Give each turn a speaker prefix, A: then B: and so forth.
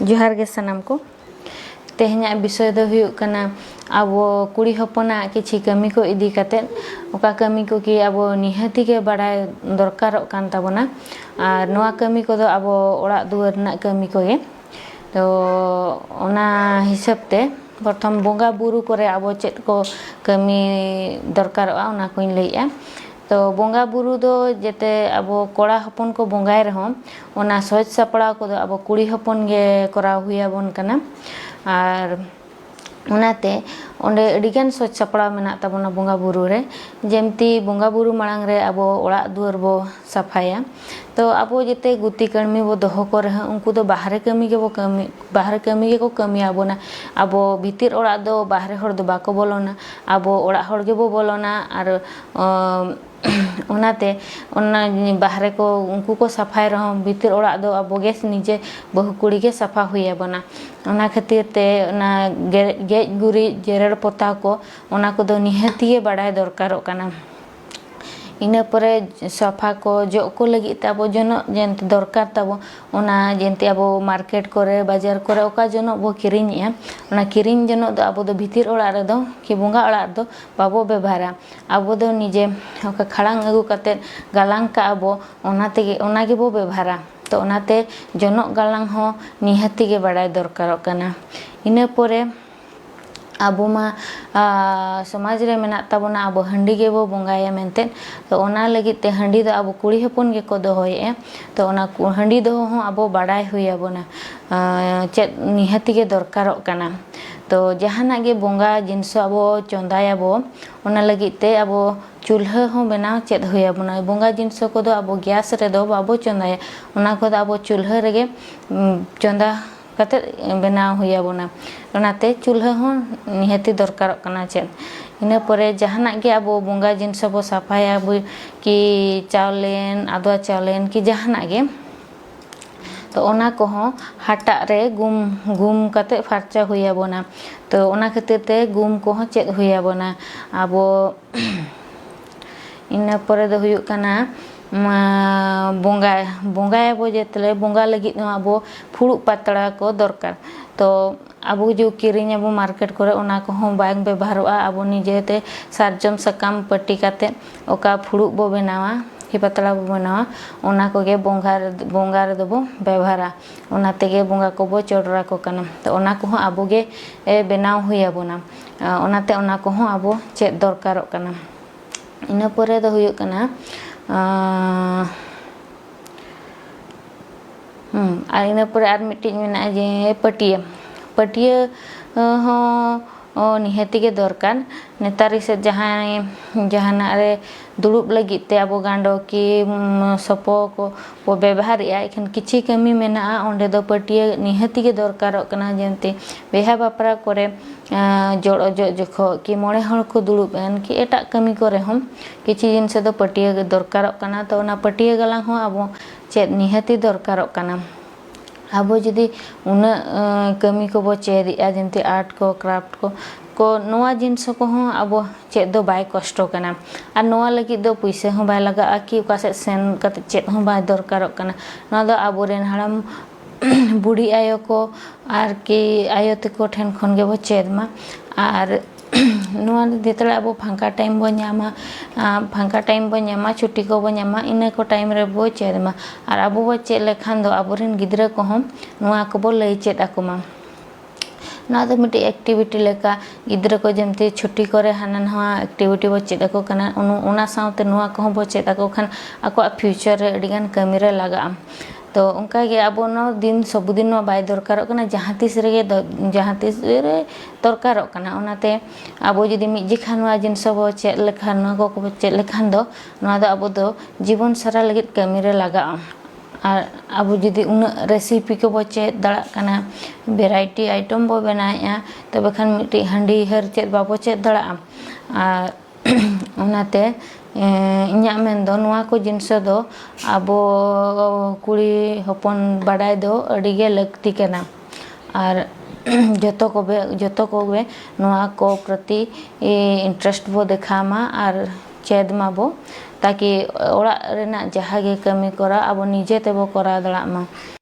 A: जोहार गे सनाम को तेहना विषय दो हुयुग कना आबो कुड़ी हपना किछि कमी को इदी काते ओका कमी को कि आबो निहाती के बाडाय दरकार कान ताबोना आर नोआ कमी को दो आबो ओड़ा दुआर ना कमी को गे तो ओना हिसाब ते प्रथम बोंगा बुरु करे आबो चेत को कमी दरकार ओना कोइन लैया तो बोंगा बुरु दो जेते आबो कोड़ा हपन को बोंगाय रहो ओना सज सपड़ा को दो आबो कुड़ी हपन गे कराव हुया बोन कना आर उनाते ओंडे अडिगान सज सपड़ा मेना ताबोना बोंगा बुरु रे जेमती बोंगा बुरु मांग रे आबो ओड़ा दुआर बो सफाया तो आबो जेते गुती कर्मी बो दोहो को रहे उनको दो बाहरे कमी गे बो कमी बाहरे कमी गे को कमी आबोना आबो भीतर ओड़ा दो बाहरे हर दो बाको बोलोना आबो ओड़ा हर गे बो बोलोना आर ओनाते ओना बाहरे को उनको को सफाय रहो भीतर ओड़ा दो आबो गे निजे बहु कुड़ी गे सफा हुया बना ओना खातिर ते ओना गेज गुरी जेरेड़ पोता को ओना को दो निहाती बाडाय दरकारों काना इना परे सफा को जो को लगी ताबो जनो जेंते दरकार ताबो ओना जेंते आबो मार्केट करे बाजार करे ओका जनो बो किरिᱧया ओना किरिኝ जनो दो आबो दो भीतर ओड़ा रे दो कि बोंगा ओड़ा दो बाबो बेभारा आबो दो निजे ओका खड़ांग अगु काते गालांग का आबो ओना गे बो बेभारा तो ओनाते जनो गालांग हो निहाती गे बाडाय दरकारों काना इना परे आबो मा समाज रे मेना ताबोना आबो हंडी गे बो बोंगाया मेनते तो ओना लगी ते हंडी दो आबो कुड़ी हपन गे को दोहोये तो ओना हंडी दो हो आबो बाडाय हुया बोना चेत निहाती गे दरकारों काना तो जहाना गे बोंगा जिनस आबो चंदाया बो ओना लगी ते आबो चूल्हा हो बनाव चेत हुया बोना बोंगा जिनस को दो आबो गैस रे दो बाबो चंदाया ओना को दो आबो चूल्हा रे गे चंदा कते बनाव हुया बोना ओनाते चूल्हा हो निहाती दरकारों काना चेत इना परे जहाना गे आबो बोंगा जिनस बो सफाया कि चावलेन आदवा चावलेन कि जहाना गे तो ओना को हो हाटा रे गुम कते फारचा हुया बोना तो ओना खातिर ते गुम को हो चेत हुया बोना आबो इना परे दो हुयुग काना बोंगा बो जेतले बोंगा लगी आबो फुड़ुग पातड़ा को दरकार तो आबो जो किरिኝ आबो मार्केट करे ओना को हो बांग बेभारोआ आबो निजेते सारजम सकाम पट्टी काते ओका फुड़ुग बो बनावा कि पातड़ा बो बनावा ओना को गे बोंगा रे दो बो बेभारा ओना तेगे बोंगा को बो चोडरा को काना तो ओना को हो आबो गे बनाव हुया बोना ओनाते ओना को हो आबो चेत दरकारों काना इना परे दो हुयुग काना आर इना परे आर मिट्टी मेना जे पटिया हो निहाती गे दरकार नेतारी से जहाना रे दुड़ुब लगी ते आबो गांडो कि सपो को बो व्यवहार एखन किछि कमी मेना ओंडे दो पटिया निहाती गे दरकारों काना जेंते बेहा बापरा करे जोड़ जोखो कि मोड़े हड़ को दुड़ुब एन कि एटा कमी करे हम किछि जिनस दो पटिया गे दरकारों काना तो ओना पटिया गालांग हो आबो चेत निहाती दरकारों काना आबो जदि उना कमी को बो चेरिया जेंते आर्ट को क्राफ्ट को नोआ जिनस को हो आबो चेत दो बाय कष्टो काना आर नोआ लगी दो पैसा हो बाय लगा कि ओका से सेन कते चेत हो बाय दरकारों काना नोआ दो आबो रेन हाड़ाम बुढ़ी आयो को आर कि आयो तको ठेन खन गे बो चेद मा आर नोआ जेतले आबो फांका टाइम बो ᱧᱟᱢᱟ छुट्टी को बो ᱧᱟᱢᱟ इना को टाइम रे बो चेद मा आर आबो बो चेद लेखान दो आबो रेन गिद्रा को हम नोआ को बो लई चेद आको मा ना तो मिट्टी एक्टिविटी लेका गिद्रा को जेमते छुट्टी करे हाना नवा एक्टिविटी बो चेद आको काना ओना साउते नोआ को बो चेद आको खान आको फ्यूचर रे अडिगान कमी रे लगा तो उनका गे आबो नो दिन सब दिन मा बाय दरकारों काना जहाँ तीस रे दरकारों काना ओनाते आबो जदि मिज जेखा नोआ जिनस बो चेद लेखान नोआ को चेद लेखान दो नोआ दो आबो दो जीवन सारा लगी कमी रे लगा आर आबो जदि उना रेसिपी को बो चेद दाड़ा काना वेराइटी आइटम बो बनाया तबे खान मिट्टी हंडी हर चेद बाबो चेद दाड़ा आर ओनाते इन्या मेन दो नोआ को जिनस दो आबो कुड़ी हपन बाडाय दो अडिगे लगती केना आर जतो को बे नोआ को प्रति इंटरेस्ट बो देखामा आर चेद मा बो ताकि ओड़ा रेना जहाँ गे कमी करा आबो निजे ते बो करा दड़ा मा।